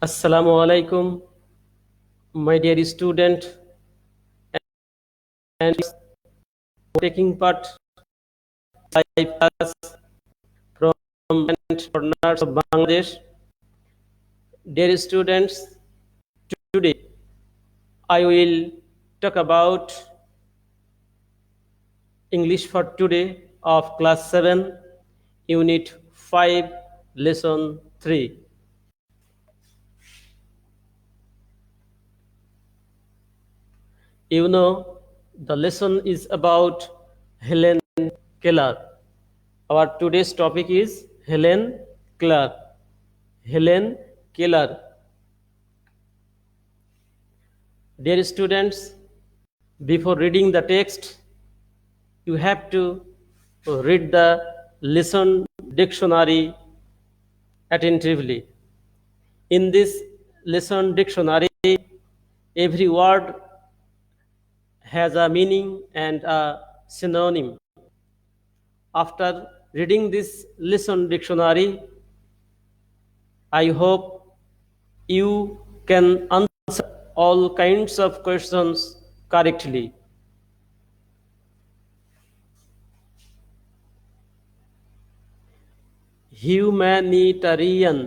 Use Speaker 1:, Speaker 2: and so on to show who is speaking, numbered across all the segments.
Speaker 1: Assalamu alaikum, my dear student, and taking part in class from different corners of Bangladesh. Dear students, today I will talk about English for today of class 7, unit 5, lesson 3. You know, the lesson is about Helen Keller. Our today's topic is Helen Keller. Helen Keller. Dear students, before reading the text, you have to read the lesson dictionary attentively. In this lesson dictionary, every word has a meaning and a synonym. After reading this lesson dictionary, I hope you can answer all kinds of questions correctly. Humanitarian,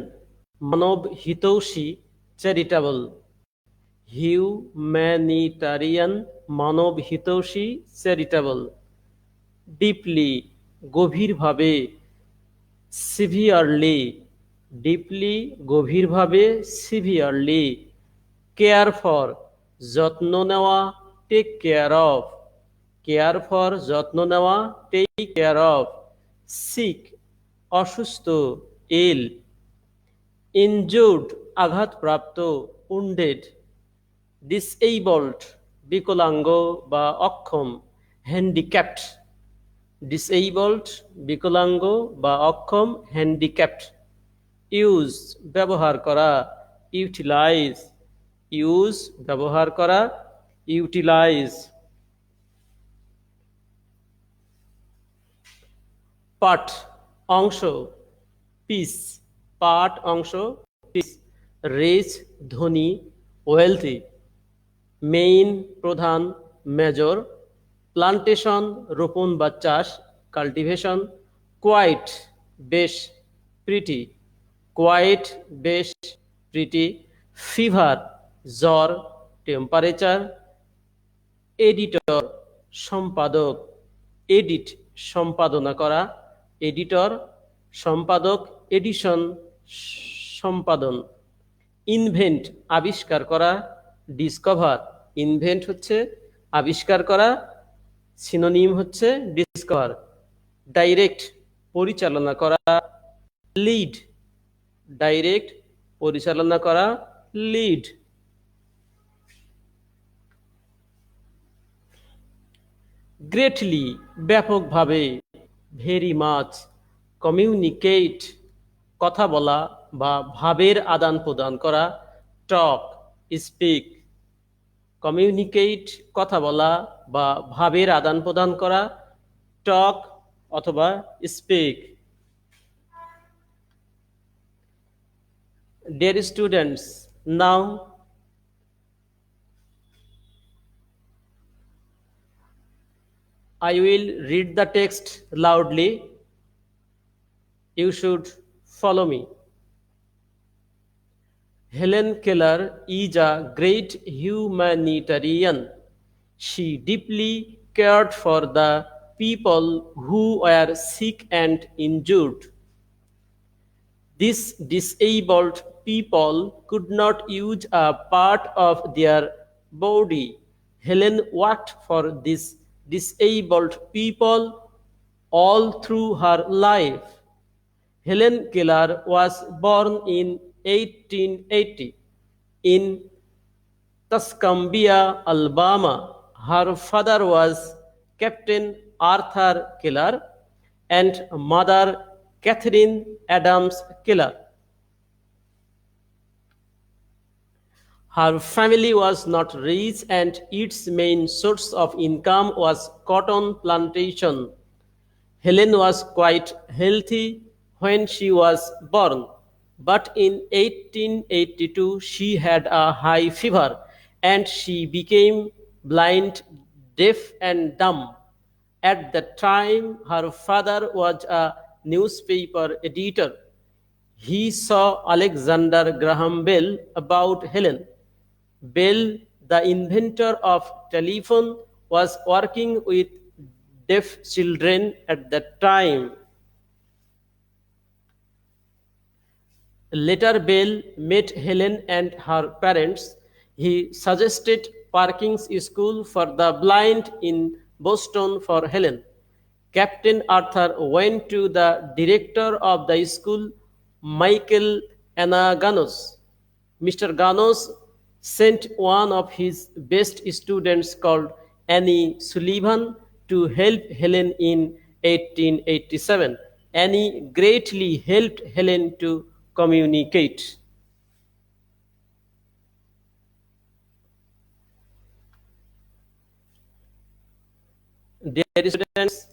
Speaker 1: মানব হিতৈষী, charitable. Humanitarian, মানব হিতৈষী, charitable. Deeply, গভীরভাবে। Severely, deeply, গভীরভাবে, severely. Care for, যত্ন নেওয়া, take care of. Care for, যত্ন নেওয়া, টেক কেয়ার অফ। সিক, অসুস্থ, ইল। ইনজুর্ড, আঘাতপ্রাপ্ত, উন্ডেড। ডিসএবলড, বিকলাঙ্গ বা অক্ষম, হ্যান্ডিক্যাপড। ডিসএবলড, বিকলাঙ্গ বা অক্ষম, হ্যান্ডিক্যাপড। ইউজ, ব্যবহার করা, ইউটিলাইজ। ইউজ, ব্যবহার করা, ইউটিলাইজ। পার্ট, অংশ, পিস। পার্ট, অংশ, পিস। রিচ, ধনী, ওয়েলথি। মেইন, প্রধান, মেজর। প্লান্টেশন, রোপণ বা চাষ, কাল্টিভেশন। কোয়াইট, বেশ, প্রিটি। কোয়াইট, বেশ, প্রিটি। ফিভার, জ্বর, টেম্পারেচার। এডিটর, সম্পাদক। এডিট, সম্পাদনা করা। এডিটর, সম্পাদক। এডিশন, সম্পাদন। ইনভেন্ট, আবিষ্কার করা। ডিসকভার, ইনভেন্ট হচ্ছে আবিষ্কার করা, সিনোনিম হচ্ছে ডিসকভার। ডাইরেক্ট, পরিচালনা করা। লিড, ডাইরেক্ট, পরিচালনা করা, লিড। গ্রেটলি, ব্যাপকভাবে। Very much. কমিউনিকেট, কথা বলা বা ভাবের আদান প্রদান করা। টক, স্পিক। কমিউনিকেট, কথা বলা বা ভাবের আদান প্রদান করা। টক অথবা speak. Dear students, now I will read the text loudly. You should follow me. Helen Keller is a great humanitarian. She deeply cared for the people who were sick and injured. These disabled people could not use a part of their body. Helen worked for these disabled people all through her life. Helen Keller was born in 1880 in Tuscumbia, Alabama. Her father was Captain Arthur Keller and mother Catherine Adams Keller. Her family was not rich and its main source of income was cotton plantation. Helen was quite healthy when she was born, But in 1882 she had a high fever and she became blind, deaf, and dumb. At that time, her father was a newspaper editor. He saw Alexander Graham Bell about Helen. Bell, the inventor of telephone, was working with deaf children at that time. Later, Bell met Helen and her parents. He suggested Parkins School for the Blind in Boston for Helen. Captain Arthur went to the director of the school, Michael Anaganos. Mr. Ganos sent one of his best students called Annie Sullivan to help Helen in 1887. Annie greatly helped Helen to communicate. Dear students,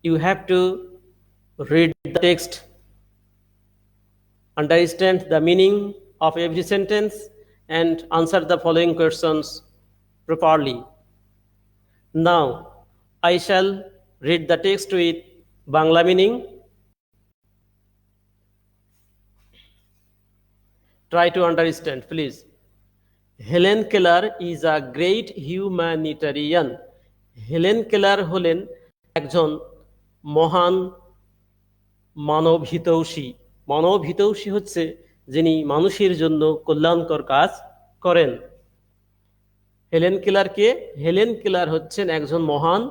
Speaker 1: you have to read the text, understand the meaning of every sentence, and answer the following questions properly. Now, I shall read the text with Bangla meaning. Try to understand, please. Helen Keller is a great humanitarian. Helen Keller হলেন একজন মহান মানবহিতৈষী। মানবহিতৈষী হচ্ছে যিনি মানুষের জন্য কল্যাণকর কাজ করেন। হেলেন কেলার কে? হেলেন কেলার হচ্ছেন একজন মহান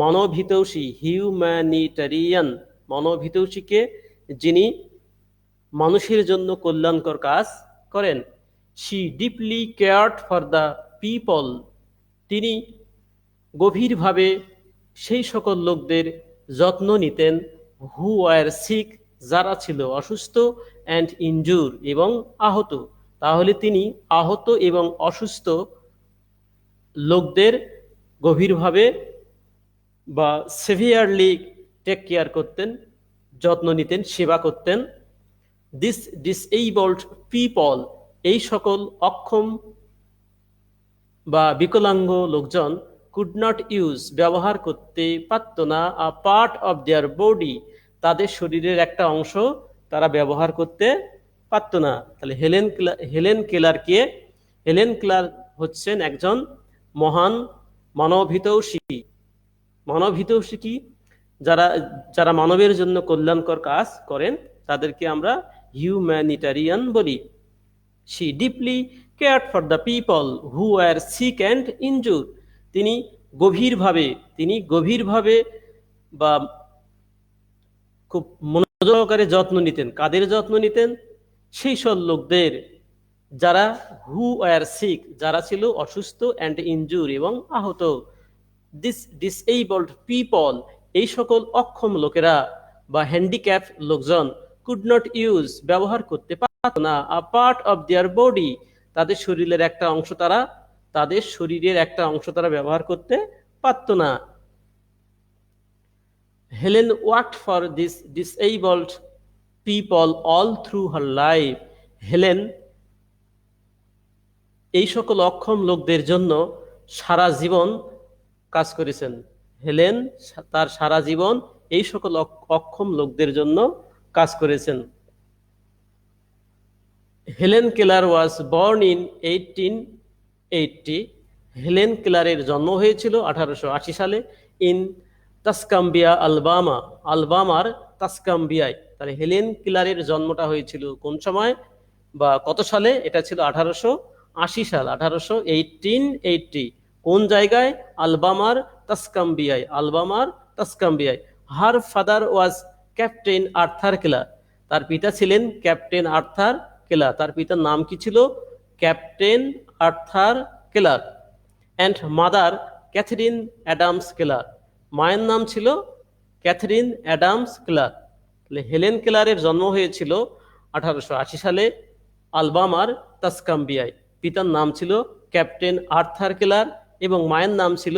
Speaker 1: মানবহিতৈষী, হিউম্যানিটারিয়ান। মানবহিতৈষীকে যিনি মানুষের জন্য কল্যাণকর কাজ করেন। She deeply cared for the people. তিনি গভীরভাবে সেই সকল লোকদের যত্ন নিতেন হু ওয়ার সিক, যারা ছিল অসুস্থ, অ্যান্ড ইনজুর, এবং আহত। তাহলে তিনি আহত এবং অসুস্থ লোকদের গভীরভাবে বা সেভিয়ারলি টেক কেয়ার করতেন, যত্ন নিতেন, সেবা করতেন। দিস ডিসএবলড পিপল, এই সকল অক্ষম বা বিকলাঙ্গ লোকজন, কুড নট ইউজ, ব্যবহার করতে পারত না, আ পার্ট অফ দেয়ার বডি, তাদের শরীরের একটা অংশ তারা ব্যবহার করতে পারত না। তাহলে হেলেন কেলার কে? হেলেন কেলার হচ্ছেন একজন মহান মানবহিতৈষী। মানবহিতৈষী কি? যারা যারা মানবের জন্য কল্যাণকর কাজ করেন তাদেরকে আমরা হিউম্যানিটারিয়ান বলি। She deeply cared for the people who were sick and injured. তিনি গভীরভাবে বা খুব মনোযোগ সহকারে যত্ন নিতেন। কাদের যত্ন নিতেন? সেই সব লোকদের যারা হু ওয়ার সিক, যারা ছিল অসুস্থ, অ্যান্ড ইনজুর, এবং আহত। দিস ডিসএবলড পিপল, এই সকল অক্ষম লোকেরা বা হ্যান্ডিক্যাপ লোকজন, কুড নট ইউজ, ব্যবহার করতে পারত না, আ পার্ট অফ দেয়ার বডি, তাদের শরীরের একটা অংশ তারা ব্যবহার করতে পারত না। Helen worked for this disabled people all through her life. Helen এই সকল অক্ষম লোকদের জন্য সারা জীবন কাজ করেছেন। হেলেন তার সারা জীবন এই সকল অক্ষম লোকদের জন্য কাজ করেছেন। Helen Keller was born in 1880। Helen কেলারের জন্ম হয়েছিল 1880 সালে ইন তাসকাম্বিয়া, আলবামার তাসকাম্বিয়ায়। তাহলে হেলেন কেলারের জন্মটা হয়েছিল কোন সময় বা কত সালে? এটা ছিল 1880 সাল, 1880। কোন জায়গায়? আলবামার তাসকাম্বিয়ায়। Her father was captain Arthur Keller. তার পিতা ছিলেন ক্যাপ্টেন আর্থার কেলার। তার পিতার নাম কি ছিল? Captain Arthur Keller. And mother Katherine Adams Keller. মায়ের নাম ছিল ক্যাথরিন অ্যাডামস কেলার। তাহলে হেলেন কেলারের জন্ম হয়েছিল 1880 সালে আলবামার তাসকাম্বিয়ায়। পিতার নাম ছিল ক্যাপ্টেন আর্থার কেলার এবং মায়ের নাম ছিল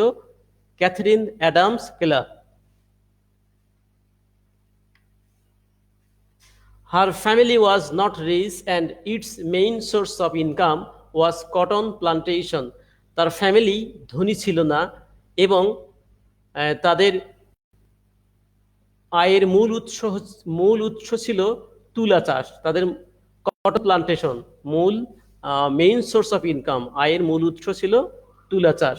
Speaker 1: Katherine Adams Keller. Her family was not rich and its main source of income was cotton plantation. তার ফ্যামিলি ধনী ছিল না এবং তাদের আয়ের মূল উৎস ছিল তুলা চাষ। তাদের কটন প্লান্টেশন মূল মেইন সোর্স অফ ইনকাম, আয়ের মূল উৎস ছিল তুলা চাষ।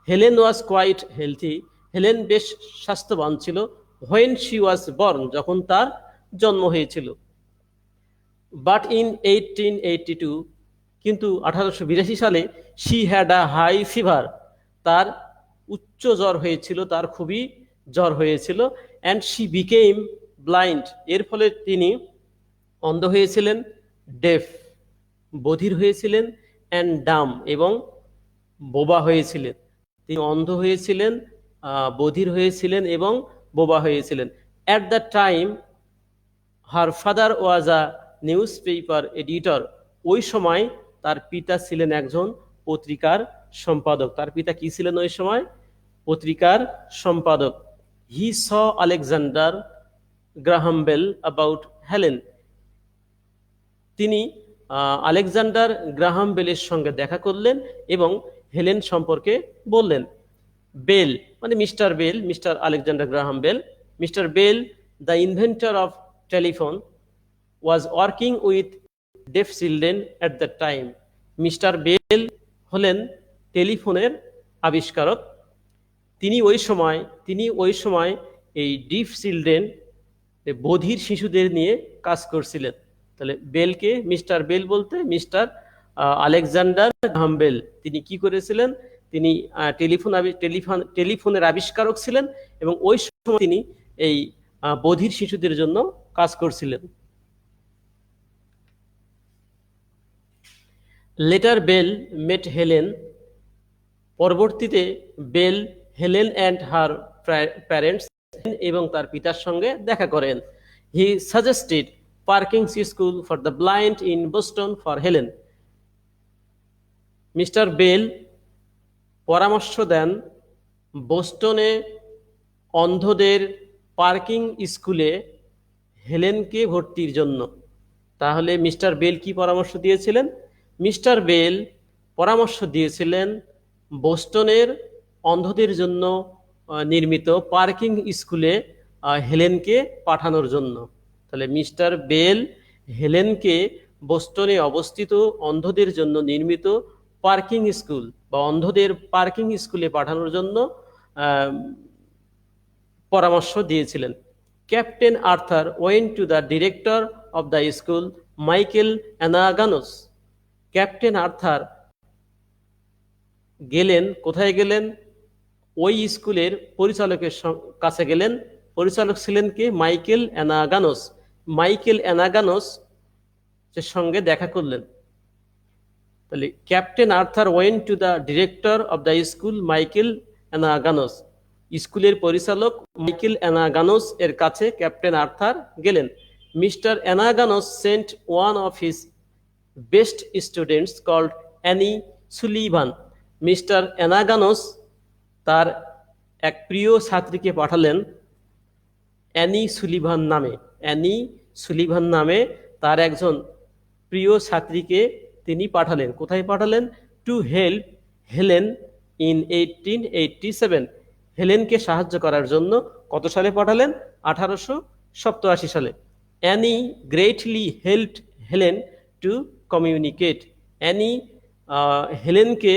Speaker 1: Helen was quite healthy, Helen বেশ স্বাস্থ্যবান ছিল। হোয়েন শি ওয়াজ বর্ন, যখন তার জন্ম হয়েছিল। বাট ইন 1882, কিন্তু 1882 সালে, she had a high fever, তার উচ্চ জ্বর হয়েছিল, তার খুবই জ্বর হয়েছিল। অ্যান্ড শি বিকেম ব্লাইন্ড, এর ফলে তিনি অন্ধ হয়েছিলেন। ডেফ, বধির হয়েছিলেন। অ্যান্ড ডাম, এবং বোবা হয়েছিলেন। তিনি অন্ধ হয়েছিলেন, বধির হয়েছিলেন এবং বোবা হয়েছিলেন। At the time her father was a news paper editor, ওই সময় তার পিতা ছিলেন একজন পত্রিকার সম্পাদক। তার পিতা কি ছিলেন ওই সময়? পত্রিকার সম্পাদক। He saw Alexander Graham Bell about Helen, তিনি আলেকজান্ডার গ্রাহাম বেলের সঙ্গে দেখা করলেন এবং হেলেন সম্পর্কে বললেন। বেল মানে mister Bell, mister Alexander Graham Bell. Mister Bell, the inventor of telephone, was working with deaf children at that time. Mister Bell হলেন টেলিফোনের আবিষ্কারক। তিনি ওই সময় এই ডিফ চিলড্রেন, বধির শিশুদের নিয়ে কাজ করছিলেন। তাহলে বেলকে মিস্টার বেল বলতে মিস্টার আলেকজান্ডার গ্রাহাম বেল, তিনি কি করেছিলেন? তিনি টেলিফোনের আবিষ্কারক ছিলেন এবং ওই সময় তিনি এই বধির শিশুদের জন্য কাজ করছিলেন। লেটার বেল মেট হেলেন, পরবর্তীতে Bell Helen and her parents এবং তার পিতার সঙ্গে দেখা করেন। He suggested Perkins school for the blind in Boston for Helen, mister Bell পরামর্শ দেন বোস্টনে অন্ধদের পার্কিং স্কুলে হেলেনকে ভর্তির জন্য। তাহলে মিস্টার বেল কি পরামর্শ দিয়েছিলেন? মিস্টার বেল পরামর্শ দিয়েছিলেন বোস্টনের অন্ধদের জন্য নির্মিত পার্কিং স্কুলে হেলেনকে পাঠানোর জন্য। তাহলে মিস্টার বেল হেলেনকে বোস্টনে অবস্থিত অন্ধদের জন্য নির্মিত পার্কিং স্কুল বা অন্ধদের পার্কিং স্কুলে পাঠানোর জন্য পরামর্শ দিয়েছিলেন। Captain Arthur went to the director of the school, Michael Anagnos. Captain Arthur গেলেন, কোথায় গেলেন? ওই স্কুলের পরিচালকের কাছে গেলেন। পরিচালক ছিলেন কে? মাইকেল অ্যানাগানোস। মাইকেল অ্যানাগানোস এর সঙ্গে দেখা করলেন। তাহলে captain Arthur went to the director of the school, Michael Anagnos. স্কুলের পরিচালক মাইকেল অ্যানাগানোস এর কাছে ক্যাপ্টেন আর্থার গেলেন। Mister Anagnos sent one of his best students called Annie Sullivan. Mister Anagnos তার এক প্রিয় ছাত্রীকে পাঠালেন অ্যানি সুলিভান নামে। অ্যানি সুলিভান নামে তার একজন প্রিয় ছাত্রীকে তিনি পাঠালেন। কোথায় পাঠালেন? টু হেল্প হেলেন ইন 1887, হেলেনকে সাহায্য করার জন্য। কত সালে পাঠালেন? 1887 সালে। Annie greatly helped Helen to communicate. Annie হেলেনকে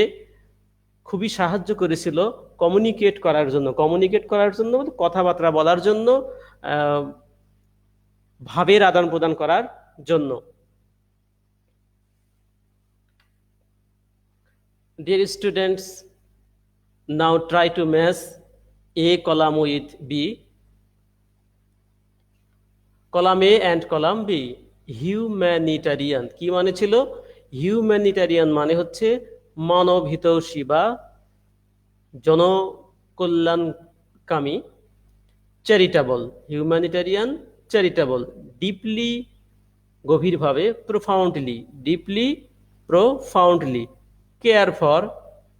Speaker 1: খুবই সাহায্য করেছিল কমিউনিকেট করার জন্য। কমিউনিকেট করার জন্য মানে কথাবার্তা বলার জন্য, ভাবের আদান প্রদান করার জন্য। Dear students, now try to match A column with B. Column A and column B. Humanitarian কি মানে ছিল? হিউম্যানিটারিয়ান মানে হচ্ছে মানবহিতৈষী বা জনকল্যাণকামী। Charitable, humanitarian charitable. ডিপলি গভীরভাবে, profoundly, deeply profoundly. Care for,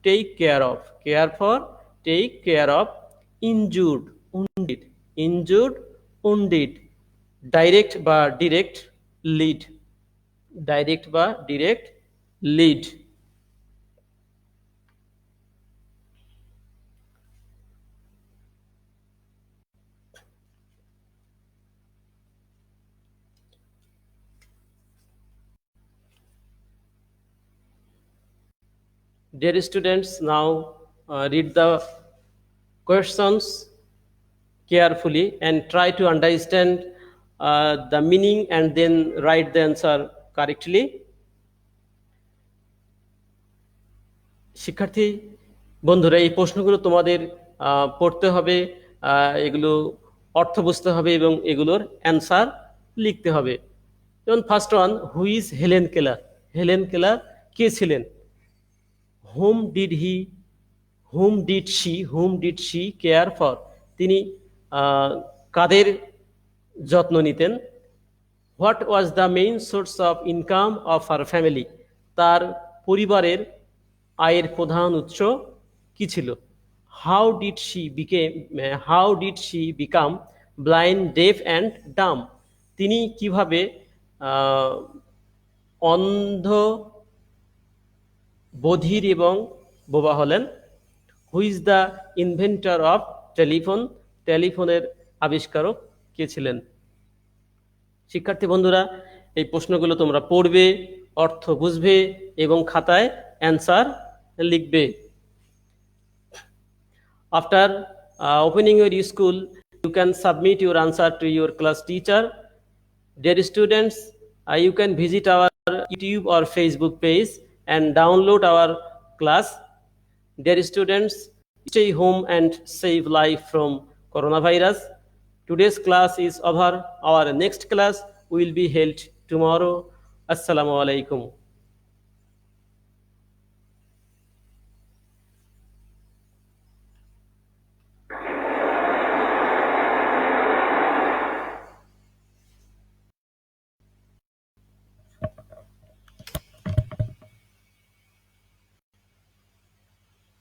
Speaker 1: take care of, care for, take care of. Injured, wounded, injured, wounded. Direct বা ডিরেক্ট লিড, ডাইরেক্ট বা direct lead. Dear students, now read the questions carefully and try to understand the meaning and then write the answer correctly. শিক্ষার্থী বন্ধুরা, এই প্রশ্নগুলো তোমাদের পড়তে হবে, এগুলো অর্থ বুঝতে হবে এবং এগুলোর অ্যান্সার লিখতে হবে। যেমন first one, who is Helen Keller? Helen Keller কে ছিলেন? whom did he whom did she care for? তিনি কাদের যত্ন নিতেন? What was the main source of income of her family? তার পরিবারের আয়ের প্রধান উৎস কি ছিল? How did she become blind, deaf and dumb? তিনি কিভাবে অন্ধ, বধির এবং বোবা হলেন? Who is the inventor of telephone? টেলিফোনের আবিষ্কারক কে ছিলেন? শিক্ষার্থী বন্ধুরা, এই প্রশ্নগুলো তোমরা পড়বে, অর্থ বুঝবে এবং খাতায় অ্যান্সার লিখবে। After opening your school, you can submit your answer to your class teacher. Dear students, you can visit our YouTube or Facebook page and download our class. Dear students, stay home and save life from coronavirus. Today's class is over. Our next class will be held tomorrow. Assalamu alaikum.